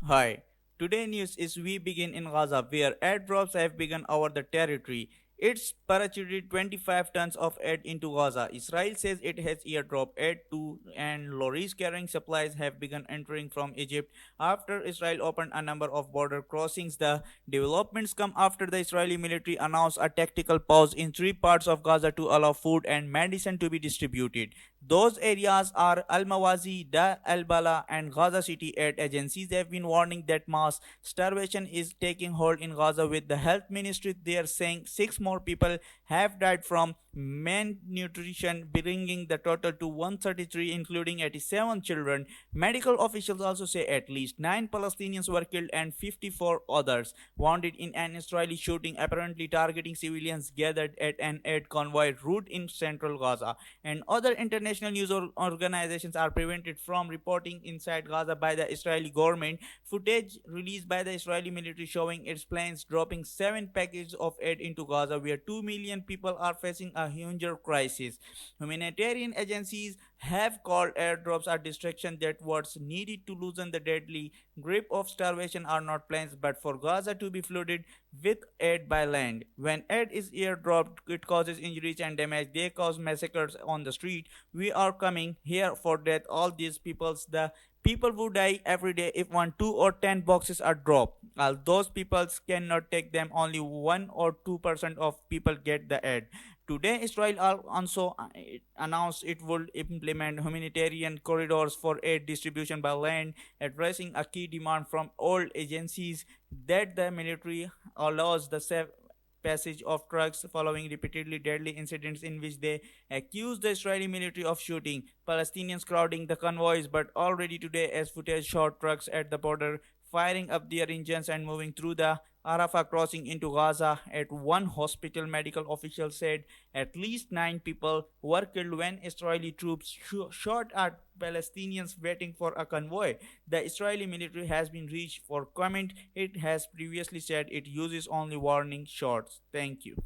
Hi. Today news is we begin in Gaza where airdrops have begun over the territory. It's parachuted 25 tons of aid into Gaza. Israel says it has airdropped aid too, and lorries carrying supplies have begun entering from Egypt after Israel opened a number of border crossings. The developments come after the Israeli military announced a tactical pause in three parts of Gaza to allow food and medicine to be distributed. Those areas are Al Mawazi, Da Al Bala, and Gaza City. Aid agencies have been warning that mass starvation is taking hold in Gaza, with the health ministry there saying six more people have died from malnutrition, bringing the total to 133, including 87 children. Medical officials also say at least 9 Palestinians were killed and 54 others wounded in an Israeli shooting, apparently targeting civilians gathered at an aid convoy route in central Gaza, and other international news organizations are prevented from reporting inside Gaza by the Israeli government. Footage released by the Israeli military showing its planes dropping seven packages of aid into Gaza, where 2 million people are facing a hunger crisis. Humanitarian agencies have called airdrops a distraction that what's needed to loosen the deadly grip of starvation are not planes but for Gaza to be flooded with aid by land. When aid is airdropped, it causes injuries and damage. They cause massacres on the street. We are coming here for death. All these peoples, the people who die every day if 1, 2, or 10 boxes are dropped. All those peoples cannot take them. Only 1 or 2% of people get the aid. Today, Israel also announced it would implement humanitarian corridors for aid distribution by land, addressing a key demand from all agencies that the military allows the safe passage of trucks following repeatedly deadly incidents in which they accuse the Israeli military of shooting Palestinians crowding the convoys. But already today, as footage showed trucks at the border firing up their engines and moving through the Arafah crossing into Gaza. At one hospital, medical official said at least 9 people were killed when Israeli troops shot at Palestinians waiting for a convoy. The Israeli military has been reached for comment. It has previously said it uses only warning shots. Thank you.